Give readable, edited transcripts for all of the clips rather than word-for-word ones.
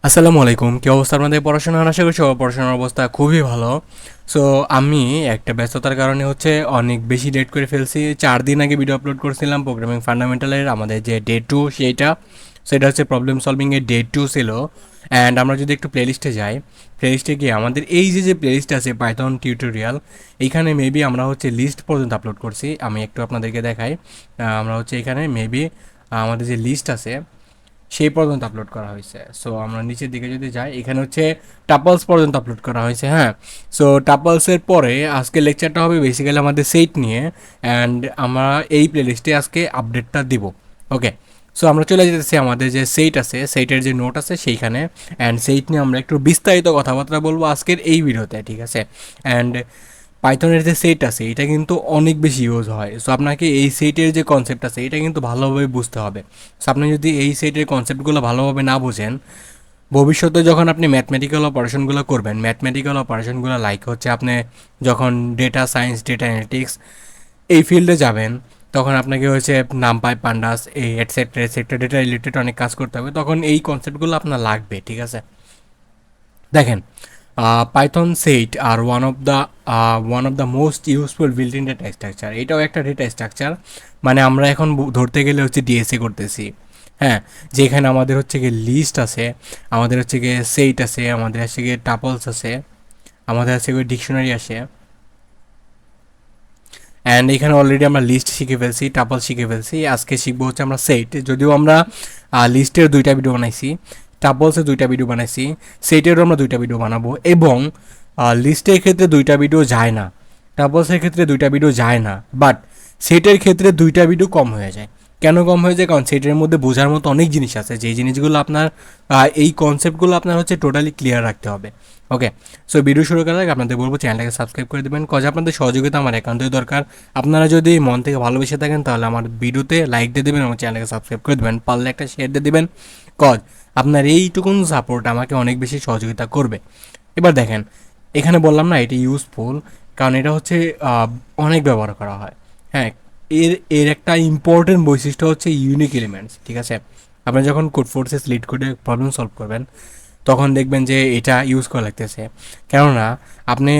আসসালামু আলাইকুম। কি অবস্থা আপনাদের পড়াশোনার? আশা করি সবার পড়াশোনার অবস্থা খুবই ভালো। সো আমি একটা ব্যস্ততার কারণে অনেক বেশি লেট করে ফেলছি। 4 দিন আগে ভিডিও আপলোড করছিলাম প্রোগ্রামিং ফান্ডামেন্টালের আমাদের যে ডে টু সেটা হচ্ছে প্রবলেম সলভিংয়ের ডে টু ছিল। অ্যান্ড আমরা যদি একটু প্লেলিস্টে যাই, প্লেলিস্টে গিয়ে আমাদের এই যে প্লেলিস্ট আছে পাইথন টিউটোরিয়াল, এইখানে মেবি আমরা লিস্ট পর্যন্ত আপলোড করছি। আমি একটু আপনাদেরকে দেখাই। আমরা এখানে মেবি আমাদের যে লিস্ট আছে সেই পর্যন্ত আপলোড করা হয়েছে। সো আমরা নিচের দিকে যদি যাই, এখানে টাপলস পর্যন্ত আপলোড করা হয়েছে। হ্যাঁ, সো টাপলসের পরে আজকে লেকচারটা হবে বেসিক্যালি আমাদের সেট নিয়ে। অ্যান্ড আমরা এই প্লেলিস্টে আজকে আপডেটটা দিব। ওকে, সো আমরা চলে যেতেছি আমাদের যে সেইট আছে, সেইটের যে নোট আছে সেইখানে। অ্যান্ড সেইট নিয়ে আমরা একটু বিস্তারিত কথাবার্তা বলবো আজকের এই ভিডিওতে, ঠিক আছে? অ্যান্ড পাইথনের যে সেট আছে এটা কিন্তু অনেক বেশি ইউজ হয়। সো আপনাকে এই সেটের যে কনসেপ্ট আছে এটা কিন্তু ভালোভাবে বুঝতে হবে। সো আপনি যদি এই সেটের কনসেপ্টগুলো ভালোভাবে না বুঝেন, ভবিষ্যতে যখন আপনি ম্যাথমেটিক্যাল অপারেশনগুলো করবেন, ম্যাথমেটিক্যাল অপারেশনগুলো লাইক আপনি যখন ডেটা সায়েন্স, ডেটা অ্যানালিটিক্স এই ফিল্ডে যাবেন, তখন আপনাকে নামপাই, পান্ডাস, এই এটসেট্রা এটসেট্রা ডেটা রিলেটেড অনেক কাজ করতে হবে, তখন এই কনসেপ্টগুলো আপনার লাগবে, ঠিক আছে? দেখেন, Python set are one of the most useful built in data structure. এটাও একটা ডেটা স্ট্রাকচার। মানে আমরা এখন ধরতে গেলে ডিএসএ করতেছি। হ্যাঁ, যেখানে আমাদের গিয়ে লিস্ট আছে, আমাদের গিয়ে সেইট আছে, আমাদের গিয়ে টাপলস আছে, আমাদের গিয়ে ডিকশনারি আসে। অ্যান্ড এখানে অলরেডি আমরা লিস্ট শিখে ফেলছি, টাপল শিখে ফেলছি। আজকে শিখবো আমরা সেট। যদিও আমরা লিস্টের 2টা ভিডিও বানাইছি, টাপলসের 2টা ভিডিও বানাইছি, সেটেরও আমরা 2টা ভিডিও বানাবো। এবং লিস্টের ক্ষেত্রে 2টা ভিডিও যায় না, টাপলসের ক্ষেত্রে 2টা ভিডিও যায় না, বাট সেটের ক্ষেত্রে 2টা ভিডিও কম হয়ে যায়। কেন কম হয়ে যায়? কারণ সেটের মধ্যে বোঝার মতো অনেক জিনিস আছে, যেই জিনিসগুলো আপনার এই কনসেপ্টগুলো আপনার টোটালি ক্লিয়ার রাখতে হবে। ওকে, সো ভিডিও শুরু করার আগে আপনাদের বলবো চ্যানেলটাকে সাবস্ক্রাইব করে দেবেন, কজ আপনাদের সহযোগিতা আমার একান্তই দরকার। আপনারা যদি মন থেকে ভালোবেসে থাকেন তাহলে আমার ভিডিওতে লাইক দিয়ে দেবেন এবং চ্যানেলকে সাবস্ক্রাইব করে দেবেন, পারলে একটা শেয়ার দিয়ে দেবেন। কজ আপনার এইটুকুন সাপোর্ট আমাকে অনেক বেশি সহযোগিতা করবে। এবার দেখেন, এখানে বললাম না এটি ইউজফুল, কারণ এটা অনেক ব্যবহার করা হয়। হ্যাঁ, এর এর একটা ইম্পর্টেন্ট বৈশিষ্ট্য ইউনিক এলিমেন্টস, ঠিক আছে? আপনি যখন কোড ফোর্সেস লিড করে প্রবলেম সলভ করবেন, তখন দেখবেন যে এটা ইউজ করা লাগতেছে। কেননা আপনি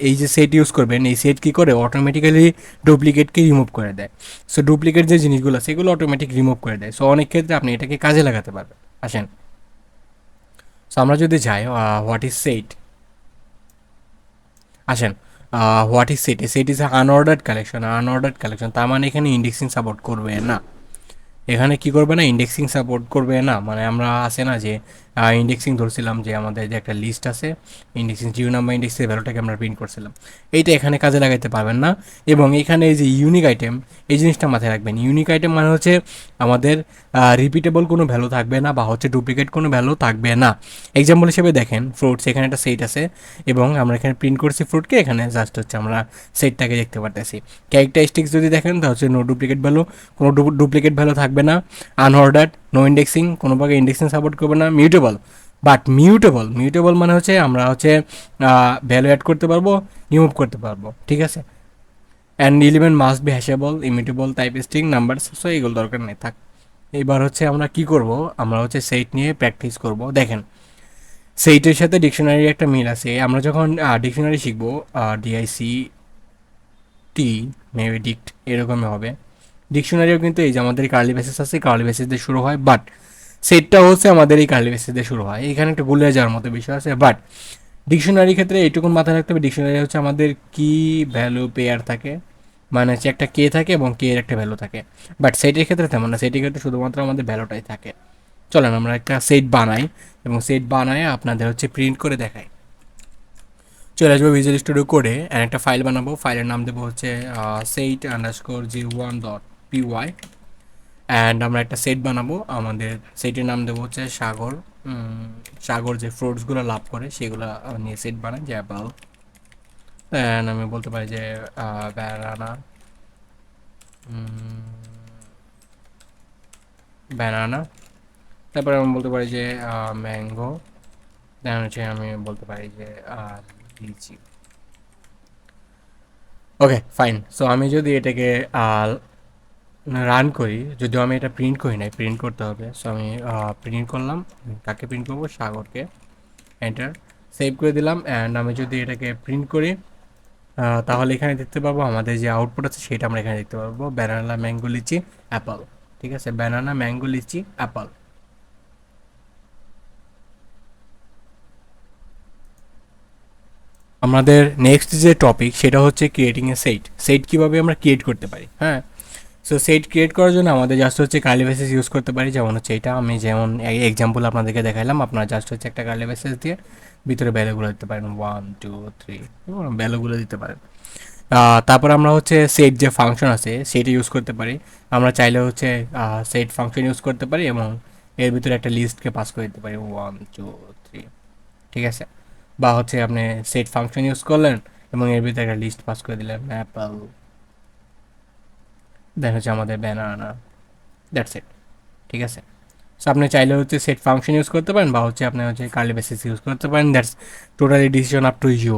এই যে সেট ইউজ করবেন, এই সেট কী করে অটোমেটিক্যালি ডুপ্লিকেটকে রিমুভ করে দেয়। সো ডুপ্লিকেট যে জিনিসগুলো সেগুলো অটোমেটিক রিমুভ করে দেয়। সো অনেক ক্ষেত্রে আপনি এটাকে কাজে লাগাতে পারবেন। আসেন, সো আমরা যদি যাই হোয়াট ইজ সেট, আসেন, what is set? Set is unordered collection. Unordered collection তার মানে এখানে ইন্ডেক্সিং সাপোর্ট করবে না। এখানে কি করবে না? ইন্ডেক্সিং সাপোর্ট করবে না। মানে আমরা আছে না যে ইন্ডেক্সিং ধরছিলাম, যে আমাদের যে একটা লিস্ট আছে, ইন্ডেক্সিং জিরো নাম্বার ইন্ডেক্সের ভ্যালুটাকে আমরা প্রিন্ট করছিলাম, এইটা এখানে কাজে লাগাইতে পারবেন না। এবং এখানে এই যে ইউনিক আইটেম, এই জিনিসটা মাথায় রাখবেন। ইউনিক আইটেম মানে আমাদের রিপিটেবল কোনো ভ্যালু থাকবে না, বা ডুপ্লিকেট কোনো ভ্যালু থাকবে না। এক্সাম্পল হিসেবে দেখেন, ফ্রুটস, এখানে একটা সেট আছে এবং আমরা এখানে প্রিন্ট করছি ফ্রুটকে, এখানে জাস্ট আমরা সেটটাকে দেখতে পারতেছি। ক্যারেক্টারিস্টিক্স যদি দেখেন তাহলে নো ডুপ্লিকেট ভ্যালু, কোনো ডুপ্লিকেট ভ্যালু থাকবে না। আনঅর্ডার্ড, নো ইন্ডেক্সিং, কোনো প্রকার ইন্ডেক্সিং সাপোর্ট করবে না। মিউটেবল, বাট মিউটেবল, মিউটেবল মানে আমরা ভ্যালু অ্যাড করতে পারবো, রিমুভ করতে পারবো, ঠিক আছে? And element must be hashable, immutable, type string, numbers. So এইগুলো দরকার নেই, থাক। এবার আমরা কি করব? আমরা সেট নিয়ে প্র্যাকটিস করব। দেখেন, সেইটের সাথে ডিকশনারির একটা মিল আছে। আমরা যখন ডিকশনারি শিখবো, ডিআইসি টি মেবি ডিক্ট এরকমই হবে। ডিকশনারিও কিন্তু এই যে আমাদের কার্লি বেসিস আছে, কার্লি বেসিস দিয়ে শুরু হয়, বাট সেটটা আমাদের এই কার্লি বেসিস দিয়ে শুরু হয়। এখানে একটা গুলিয়ে যাওয়ার মতো বিষয় আছে। বাট ডিকশনারির ক্ষেত্রে এইটুকুন মাথায় রাখতে হবে, ডিকশনারি আমাদের কি ভ্যালু পেয়ার থাকে, মানে একটা কে থাকে এবং কে এর একটা ভ্যালু থাকে। বাট সেটের ক্ষেত্রে তেমন না, সেটের ক্ষেত্রে শুধুমাত্র আমাদের ভ্যালুটাই থাকে। চলেন আমরা একটা সেট বানাই এবং সেট বানায় আপনাদের প্রিন্ট করে দেখাই। চলে আসবো ভিজুয়াল স্টুডিও কোডে, আর একটা ফাইল বানাবো। ফাইলের নাম দেবো সেইট আন্ডারস্কোর জি1.py। অ্যান্ড আমরা একটা সেট বানাবো। আমাদের সেটের নাম দেবো সাগর। সাগর যে ফ্রুটসগুলো লাভ করে সেগুলো নিয়ে সেট বানাই, যে অ্যাপল। অ্যান্ড আমি বলতে পারি যে ব্যানানা, ব্যানানা। তারপরে আমি বলতে পারি যে ম্যাঙ্গো। দেন আমি বলতে পারি যে লিচি। ওকে, ফাইন। সো আমি যদি এটাকে রান করি, যদিও আমি এটা প্রিন্ট করি নাই, প্রিন্ট করতে হবে। সো আমি প্রিন্ট করলাম, কাকে প্রিন্ট করবো, সাগরকে। এন্টার, সেভ করে দিলাম। অ্যান্ড আমি যদি এটাকে প্রিন্ট করি তাহলে এখানে দেখতে পাবো আমাদের যে আউটপুট আছে সেটা আমরা এখানে দেখতে পাবো, ব্যানানা ম্যাঙ্গো লিচি অ্যাপল। ঠিক আছে, ব্যানানা ম্যাঙ্গো লিচি অ্যাপল। আমাদের নেক্সট যে টপিক সেটা হচ্ছে ক্রিয়েটিং এ সেট। সেট কীভাবে আমরা ক্রিয়েট করতে পারি, হ্যাঁ। সো সেট ক্রিয়েট করার জন্য আমাদের জাস্ট হচ্ছে কার্লি বেসিস ইউজ করতে পারি, যেমন হচ্ছে এটা আমি যেমন এক্সাম্পল আপনাদেরকে দেখাইলাম। আপনারা জাস্ট হচ্ছে একটা কার্লি বেসিস দিয়ে ভিতরে ভ্যালুগুলো দিতে পারেন, 1 2 3, ভ্যালুগুলো দিতে পারেন। তারপর আমরা হচ্ছে সেট যে ফাংশন আছে সেটা ইউজ করতে পারি। আমরা চাইলে হচ্ছে সেট ফাংশন ইউজ করতে পারি এবং এর ভিতরে একটা লিস্টকে পাস করে দিতে পারি, 1 2 3। ঠিক আছে, বা হচ্ছে আপনি সেট ফাংশন ইউজ করলেন এবং এর ভিতরে একটা লিস্ট পাস করে দিলেন, অ্যাপল, দেন হচ্ছে আমাদের ব্যানানা, দ্যাটস ইট। ঠিক আছে, সো আপনি চাইলে হচ্ছে সেট ফাংশন ইউজ করতে পারেন বা হচ্ছে আপনি হচ্ছে কার্লি বেসিস ইউজ করতে পারেন, that's totally decision up to you.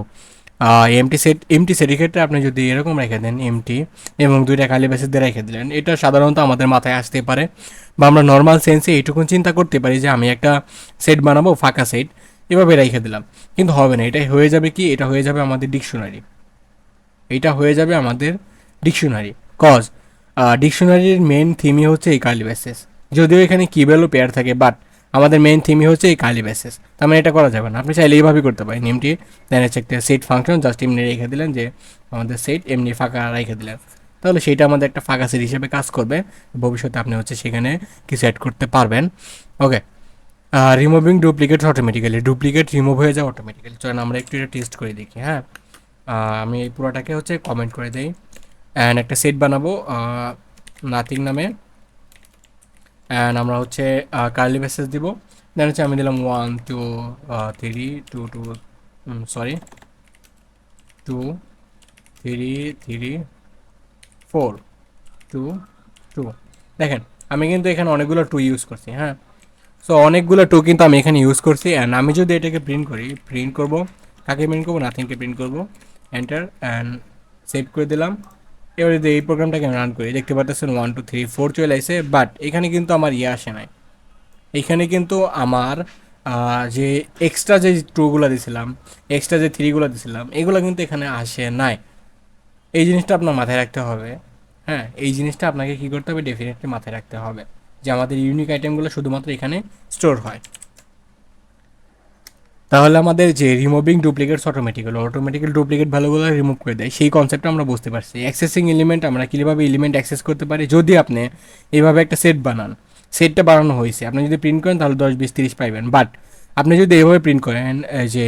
Empty সেটের ক্ষেত্রে আপনি যদি এরকম রেখে দেন এমটি এবং দুইটা কার্লি বেসিস দিয়ে রেখে দিলেন, এটা সাধারণত আমাদের মাথায় আসতে পারে বা আমরা নর্মাল সেন্সে এইটুকুন চিন্তা করতে পারি যে আমি একটা সেট বানাবো, ফাঁকা সেট, এভাবে রেখে দিলাম। কিন্তু হবে না, এটা হয়ে যাবে কি, এটা হয়ে যাবে আমাদের ডিকশনারি। এটা হয়ে যাবে আমাদের ডিকশনারি, কজ ডিকশনারির মেন থিমই হচ্ছে এই কার্লি বেসিস। যদিও এখানে কিবেলও পেয়ার থাকে, বাট আমাদের মেন থিমই হচ্ছে এই কার্লি বেসিস। তার মানে এটা করা যাবে না, আপনি চাইলে এইভাবেই করতে পারেন। এমটি দেন হচ্ছে একটা সেট ফাংশন জাস্ট এমনি রেখে দিলেন, যে আমাদের সেট এমনি ফাঁকা রেখে দিলেন, তাহলে সেইটা আমাদের একটা ফাঁকা সেট হিসেবে কাজ করবে। ভবিষ্যতে আপনি হচ্ছে সেখানে কিছু অ্যাড করতে পারবেন। Okay, removing duplicates automatically, duplicate remove হয়ে যায় অটোমেটিক্যালি। চলেন আমরা একটু এটা টেস্ট করে দেখি, হ্যাঁ। আমি এই পুরোটাকে হচ্ছে কমেন্ট করে দিই অ্যান্ড একটা সেট বানাবো নাথিং নামে। অ্যান্ড আমরা হচ্ছে কার্লি মেসেজ দিব, দেন হচ্ছে আমি দিলাম 1 2 3 2 2, সরি 2 3 3 4 2 2। দেখেন আমি কিন্তু এখানে অনেকগুলো টু ইউজ করছি, হ্যাঁ। সো অনেকগুলো টু কিন্তু আমি এখানে ইউজ করছি। অ্যান্ড আমি যদি এটাকে প্রিন্ট করি, প্রিন্ট করবো, কাকে প্রিন্ট করবো, নাথিংকে প্রিন্ট করবো। এন্টার, অ্যান্ড সেভ করে দিলাম। এবার যদি এই প্রোগ্রামটাকে রান করি, দেখতে পাচ্ছেন 1 2 3 4 চলে আসে, বাট এখানে কিন্তু আমার ইয়ে আসে নাই। এখানে কিন্তু আমার যে এক্সট্রা যে টুগুলো দিছিলাম, এক্সট্রা যে থ্রিগুলো দিছিলাম, এগুলো কিন্তু এখানে আসে নাই। এই জিনিসটা আপনার মাথায় রাখতে হবে, হ্যাঁ। এই জিনিসটা আপনাকে কী করতে হবে, ডেফিনেটলি মাথায় রাখতে হবে যে আমাদের ইউনিক আইটেমগুলো শুধুমাত্র এখানে স্টোর হয়। তাহলে আমাদের যে রিমুভিং ডুপ্লিকেটস অটোমেটিক্যাল ডুপ্লিকেট ভ্যালুগুলো রিমুভ করে দেয়, সেই কনসেপ্টটা আমরা বুঝতে পারছি। অ্যাক্সেসিং এলিমেন্ট, আমরা কীভাবে এলিমেন্ট অ্যাক্সেস করতে পারি, যদি আপনি এইভাবে একটা সেট বানান, সেটটা বানানো হয়েছে, আপনি যদি প্রিন্ট করেন তাহলে 10 20 30 পাইবেন। বাট আপনি যদি এইভাবে প্রিন্ট করেন যে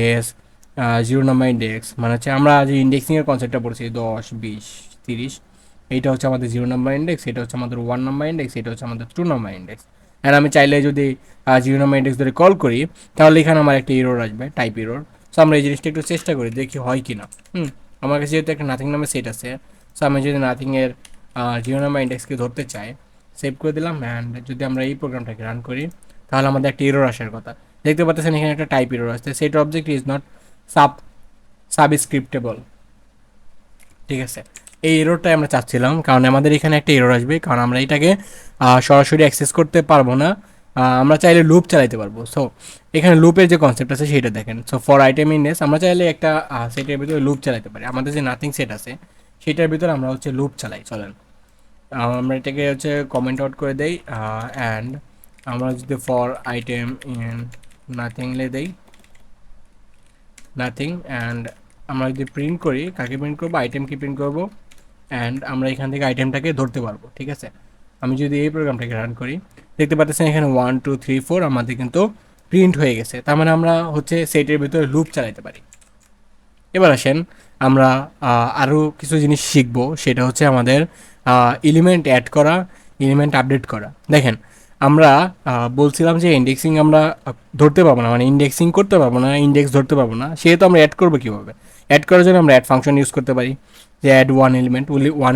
0 নাম্বার ইন্ডেক্স, মানে হচ্ছে আমরা যে ইন্ডেক্সিংয়ের কনসেপ্টটা পড়ছি 10 20 30, এইটা হচ্ছে আমাদের 0 নাম্বার ইন্ডেক্স, এটা হচ্ছে আমাদের 1 নাম্বার ইন্ডেক্স, এটা হচ্ছে আমাদের 2 নাম্বার ইন্ডেক্স। অ্যান্ড আমি চাইলে যদি 0 নাম্বার ইন্ডেক্স ধরে কল করি, তাহলে এখানে আমার একটা এরর আসবে, টাইপ এরর। সো আমরা এই জিনিসটা একটু চেষ্টা করি, দেখি হয় কি না। আমার কাছে যেহেতু একটা নাথিং নামে সেট আছে, সো আমি যদি নাথিংয়ের 0 নাম্বার ইন্ডেক্সকে ধরতে চাই, সেভ করে দিলাম। অ্যান্ড যদি আমরা এই প্রোগ্রামটাকে রান করি, তাহলে আমাদের একটা এরর আসার কথা। দেখতে পাচ্ছেন এখানে একটা টাইপ এরর আসছে, সেট অবজেক্ট ইজ নট সাবস্ক্রিপ্টেবল। ঠিক আছে, এই এররটাই আমরা চাচ্ছিলাম, কারণ আমাদের এখানে একটা এরর আসবে, কারণ আমরা এটাকে সরাসরি অ্যাক্সেস করতে পারবো না। আমরা চাইলে লুপ চালাইতে পারবো। সো এখানে লুপের যে কনসেপ্ট আছে সেটা দেখেন। সো ফর আইটেম ইনডেক্স আমরা চাইলে একটা সেটের ভিতরে লুপ চালাতে পারি। আমাদের যে নাথিং সেট আছে সেটার ভিতরে আমরা হচ্ছে লুপ চালাই। চলেন আমরা এটাকে হচ্ছে কমেন্ট আউট করে দেই। অ্যান্ড আমরা যদি ফর আইটেম ইন নাথিংলে দেই, নাথিং, অ্যান্ড আমরা যদি প্রিন্ট করি, কাকে প্রিন্ট করবো, আইটেমকে প্রিন্ট করবো। অ্যান্ড আমরা এখান থেকে আইটেমটাকে ধরতে পারবো। ঠিক আছে, আমি যদি এই প্রোগ্রামটাকে রান করি, দেখতে পাচ্ছেন এখানে 1 2 3 4 আমাদের কিন্তু প্রিন্ট হয়ে গেছে। তার মানে আমরা হচ্ছে সেটের ভিতরে লুপ চালাতে পারি। এবার আসেন আমরা আরও কিছু জিনিস শিখবো, সেটা হচ্ছে আমাদের এলিমেন্ট অ্যাড করা, এলিমেন্ট আপডেট করা। দেখেন আমরা বলছিলাম যে ইন্ডেক্সিং আমরা ধরতে পারবো না, মানে ইন্ডেক্সিং করতে পারবো না, ইন্ডেক্স ধরতে পারবো না, সেহেতু আমরা অ্যাড করবো কীভাবে। অ্যাড করার জন্য আমরা অ্যাড ফাংশন ইউজ করতে পারি, যে অ্যাড ওয়ান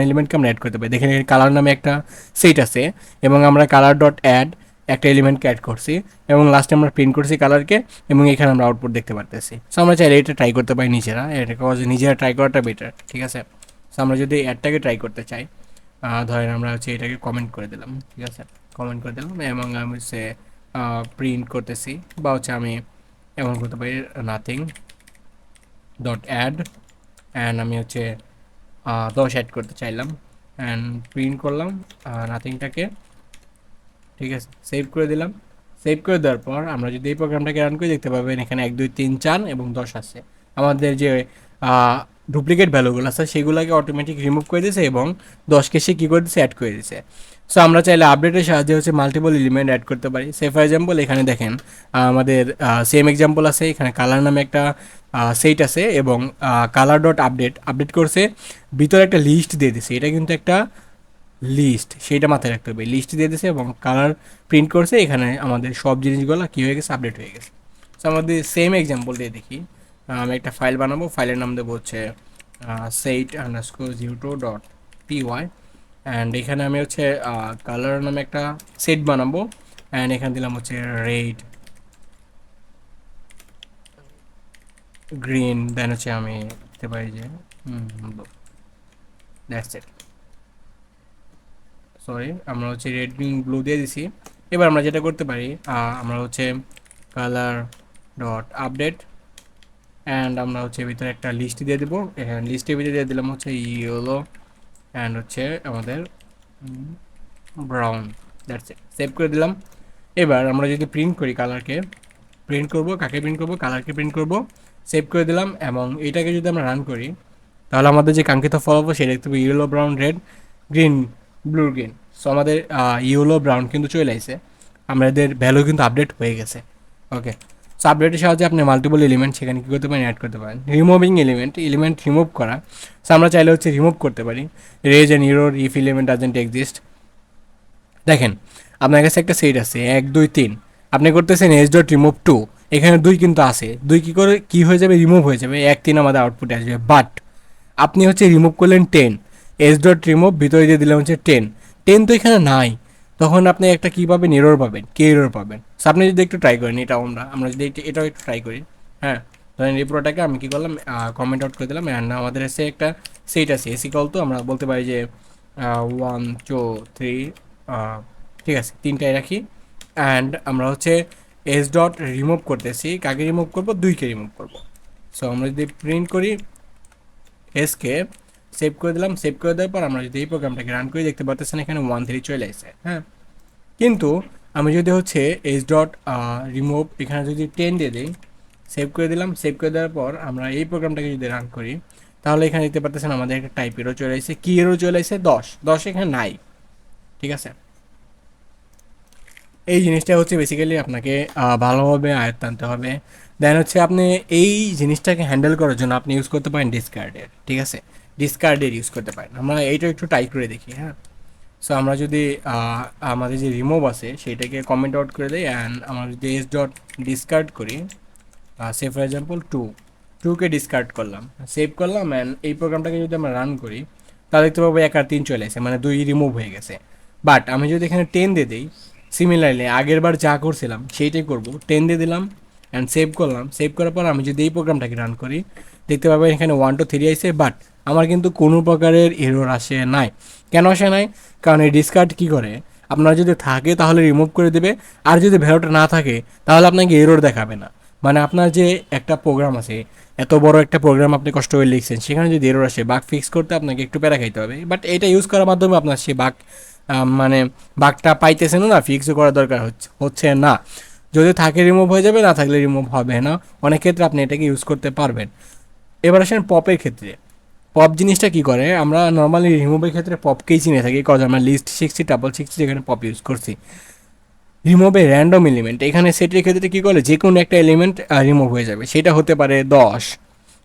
এলিমেন্টকে আমরা অ্যাড করতে পারি। দেখেন কালার নামে একটা সেট আছে এবং আমরা কালার ডট অ্যাড একটা এলিমেন্টকে অ্যাড করছি এবং লাস্টে আমরা প্রিন্ট করছি কালারকে, এবং এখানে আমরা আউটপুট দেখতে পারতেছি। সো আমরা চাইলে এটা ট্রাই করতে পারি নিজেরা, এটা নিজেরা ট্রাই করাটা বেটার। ঠিক আছে, সো আমরা যদি অ্যাডটাকে ট্রাই করতে চাই, ধরেন আমরা হচ্ছে এটাকে কমেন্ট করে দিলাম, ঠিক আছে, কমেন্ট করে দিলাম এবং আমি হচ্ছে প্রিন্ট করতেছি, বা হচ্ছে আমি এমন করতে পারি নাথিং ডট অ্যাড, অ্যান্ড আমি হচ্ছে 10 অ্যাড করতে চাইলাম, অ্যান্ড প্রিন্ট করলাম নাথিংটাকে, ঠিক আছে, সেভ করে দিলাম। সেভ করে দেওয়ার পর আমরা যদি এই প্রোগ্রামটাকে রান করে দেখতে পাবেন এখানে 1 2 3 4 এবং 10 আছে। আমাদের যে ডুপ্লিকেট ভ্যালুগুলো আছে সেগুলোকে অটোমেটিক রিমুভ করে দিয়েছে এবং 10কে সে কী করে দিয়েছে, অ্যাড করে দিয়েছে। সো আমরা চাইলে আপডেটের সাহায্যে হচ্ছে মাল্টিপল এলিমেন্ট অ্যাড করতে পারি। সে ফর এক্সাম্পল এখানে দেখেন আমাদের সেম এক্সাম্পল আছে, এখানে কালার নামে একটা সেট আছে এবং কালার ডট আপডেট আপডেট করছে, ভিতরে একটা লিস্ট দিয়ে দিছে, এটা কিন্তু একটা লিস্ট, সেইটা মাথায় রাখতে হবে। লিস্ট দিয়ে দিয়েছে এবং কালার প্রিন্ট করছে, এখানে আমাদের সব জিনিসগুলো কী হয়ে গেছে, আপডেট হয়ে গেছে। সো আমাদের সেম এক্সাম্পল দিয়ে দেখি। আমি একটা ফাইল বানাবো, ফাইলের নাম দেবো হচ্ছে set_02.py, অ্যান্ড এখানে আমি হচ্ছে কালার নামে একটা সেট বানাবো, অ্যান্ড এখানে দিলাম হচ্ছে রেড গ্রিন, দেন হচ্ছে আমি দিতে পারি যে দ্যাটস ইট, সরি আমরা হচ্ছে রেড গ্রিন ব্লু দিয়ে দিছি। এবার আমরা যেটা করতে পারি আমরা হচ্ছে কালার ডট আপডেট, অ্যান্ড আমরা হচ্ছে ভিতরে একটা লিস্ট দিয়ে দেবো, লিস্টের ভিতরে দিয়ে দিলাম হচ্ছে ইয়েলো অ্যান্ড হচ্ছে আমাদের ব্রাউন, দ্যাটস ইট, সেভ করে দিলাম। এবার আমরা যদি প্রিন্ট করি, কালারকে প্রিন্ট করব, কাকে প্রিন্ট করব, কালারকে প্রিন্ট করব, সেভ করে দিলাম এবং এটাকে যদি আমরা রান করি তাহলে আমাদের যে কাঙ্ক্ষিত ফল হবে সেটা দেখতে পাবো yellow brown red green blue green. So আমাদের ইয়েলো ব্রাউন কিন্তু চলে আসে, আমাদের ভ্যালু কিন্তু আপডেট হয়ে গেছে। ওকে, সো আপডেটের সাহায্যে আপনি মাল্টিপল এলিমেন্ট সেখানে কী করতে পারেন, অ্যাড করতে পারেন। রিমুভিং এলিমেন্ট রিমুভ করা, সো আমরা চাইলে হচ্ছে রিমুভ করতে পারি। Raise and error if element doesn't exist. দেখেন আপনার কাছে একটা সেট আছে 1 2 3, আপনি করতেছেন এস ডট রিমুভ 2, এখানে 2 কিন্তু আছে, 2 কী করে কী হয়ে যাবে, রিমুভ হয়ে যাবে, 1 3 আমাদের আউটপুটে আসবে। বাট আপনি হচ্ছে রিমুভ করলেন 10, এস ডট রিমুভ ভিতরে দিয়ে দিলাম হচ্ছে 10, 10 তো এখানে নাই, তখন আপনি একটা কী পাবেন, এরর পাবেন, কে এরর পাবেন। সো আপনি যদি একটু ট্রাই করেন, এটা আমরা যদি এটাও একটু ট্রাই করি, হ্যাঁ, ধরেন এই পুরোটাকে আমি কী করলাম, কমেন্ট আউট করে দিলাম, অ্যান্ড আমাদের কাছে একটা সেট আছে এসি কল, তো আমরা বলতে পারি যে 1 2 3, ঠিক আছে, 3টায় রাখি, অ্যান্ড আমরা হচ্ছে এস ডট রিমুভ করতেছি, কাকে রিমুভ করবো, 2কে রিমুভ করবো। সো আমরা যদি প্রিন্ট করি এসকে, সেভ করে দিলাম, সেভ করে দেওয়ার পর আমরা যদি এই প্রোগ্রামটাকে রান করি দেখতে পাচ্ছেন এখানে 1 3 চলে আসছে, হ্যাঁ। কিন্তু আমি যদি হচ্ছে এস ডট রিমুভ এখানে যদি 10 দিয়ে দিই, সেভ করে দিলাম, সেভ করে দেওয়ার পর আমরা এই প্রোগ্রামটাকে যদি রান করি তাহলে এখানে দেখতে পাচ্ছেন আমাদের একটা টাইপ এরও চলে আসছে, কি এরও চলে আসছে, 10 এখানে নাই, ঠিক আছে। এই জিনিসটা হচ্ছে বেসিক্যালি আপনাকে ভালোভাবে আয়ত্ত আনতে হবে। দেন হচ্ছে আপনি এই জিনিসটাকে হ্যান্ডেল করার জন্য আপনি ইউজ করতে পারেন ডিসকার্ডের, ঠিক আছে, ডিসকার্ডের ইউজ করতে পারেন। আমরা এইটা একটু টাইপ করে দেখি, হ্যাঁ। সো আমরা যদি আমাদের যে রিমুভ আছে সেইটাকে কমেন্ট আউট করে দিই, অ্যান্ড আমরা যদি এস ডট ডিসকার্ড করি, সে ফর এক্সাম্পল 2কে ডিসকার্ড করলাম, সেভ করলাম, অ্যান্ড এই প্রোগ্রামটাকে যদি আমরা রান করি তাহলে দেখতে পাবো 1 আর 3 চলে আসে, মানে 2 রিমুভ হয়ে গেছে। বাট আমি যদি এখানে 10 দিয়ে দিই, সিমিলারলি আগের বার যা করছিলাম সেইটাই করবো, 10 দিয়ে দিলাম অ্যান্ড সেভ করলাম, সেভ করার পর আমি যদি এই প্রোগ্রামটাকে রান করি দেখতে পাবো এখানে 1 2 3 আসে, বাট আমার কিন্তু কোনো প্রকারের এরর আসে নাই। কেন আসে নাই? কারণ এই ডিসকার্ড কী করে, আপনার যদি থাকে তাহলে রিমুভ করে দেবে, আর যদি ভ্যালুটা না থাকে তাহলে আপনাকে এরর দেখাবে না। মানে আপনার যে একটা প্রোগ্রাম আছে, এত বড় একটা প্রোগ্রাম আপনি কষ্ট করে লিখছেন, সেখানে যদি এরর আসে, বাগ ফিক্স করতে আপনাকে একটু প্যারা খাইতে হবে, বাট এটা ইউজ করার মাধ্যমে আপনার সে বাগ মানে বাগটা পাইতেছেন না, ফিক্সও করার দরকার হচ্ছে না। যদি থাকে রিমুভ হয়ে যাবে, না থাকলে রিমুভ হবে না, অনেক ক্ষেত্রে আপনি এটাকে ইউজ করতে পারবেন। এবার আসেন পপের ক্ষেত্রে। পপ জিনিসটা কী করে, আমরা নর্মালি রিমুভের ক্ষেত্রে পপকেই চিনে থাকি, কজ আমরা লিস্ট 60 যেখানে পপ ইউজ করছি। রিমুভে র্যান্ডম এলিমেন্ট, এখানে সেটের ক্ষেত্রে কী করে, যে কোনো একটা এলিমেন্ট রিমুভ হয়ে যাবে, সেটা হতে পারে 10,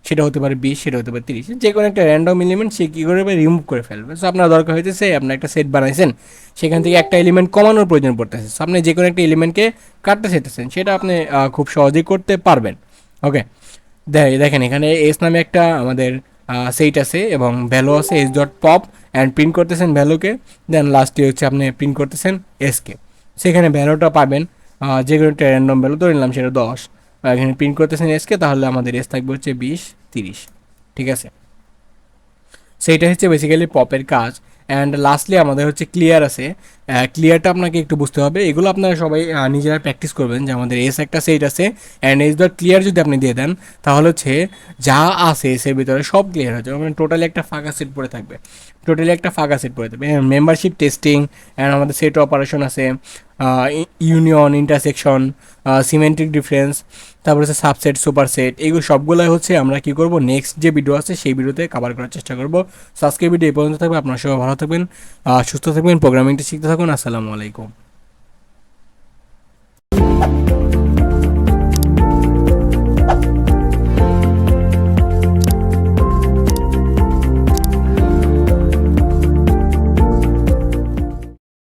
সেটা হতে পারে 20, সেটা হতে পারে 30, যে কোনো একটা র্যান্ডম এলিমেন্ট সে কী করবে, রিমুভ করে ফেলবে। সো আপনার দরকার হইতেছে, আপনার একটা সেট বানাইছেন, সেখান থেকে একটা এলিমেন্ট কমানোর প্রয়োজন পড়তেছে, সো আপনি যে কোনো একটা এলিমেন্টকে কাটতে চাইতেছেন, সেটা আপনি খুব সহজেই করতে পারবেন। ওকে, দেখেন এখানে এস নামে একটা আমাদের সেইট আছে এবং ভ্যালু আছে S dot pop, and print করতেছেন ভ্যালুকে, দেন লাস্টে হচ্ছে আপনি প্রিন্ট করতেছেন এসকে, সেখানে ভ্যালুটা পাবেন যে কোনো একটা র্যান্ডম ভ্যালু ধরে নিলাম সেটা 10, এখানে প্রিন্ট করতেছেন এসকে, তাহলে আমাদের এস থাকবে হচ্ছে 20 30, ঠিক আছে। সেইটা হচ্ছে বেসিক্যালি পপের কাজ। অ্যান্ড লাস্টলি আমাদের হচ্ছে ক্লিয়ার আছে। ক্লিয়ারটা আপনাকে একটু বুঝতে হবে, এগুলো আপনারা সবাই নিজেরা প্র্যাকটিস করবেন যে আমাদের এস একটা সেট আছে অ্যান্ড এস ডট ক্লিয়ার যদি আপনি দিয়ে দেন তাহলে হচ্ছে যা আছে এসের ভিতরে সব ক্লিয়ার হয়ে যাবে, মানে টোটালি একটা ফাঁকা সেট পড়ে থাকবে, মেম্বারশিপ টেস্টিং অ্যান্ড আমাদের সেট অপারেশন আছে, ইউনিয়ন, ইন্টারসেকশন, সিমেন্ট্রিক ডিফারেন্স, তারপর হচ্ছে সাবসেট, সুপার সেট, এইগুলো সবগুলোই হচ্ছে আমরা কী করবো নেক্সট যে ভিডিও আছে সেই ভিডিওতে কভার করার চেষ্টা করবো। সো আজকের ভিডিও এই পর্যন্ত থাকবে, আপনার সবাই ভালো থাকবেন, সুস্থ থাকবেন, প্রোগ্রামিংটা শিখতে থাকুন। আসসালামু আলাইকুম।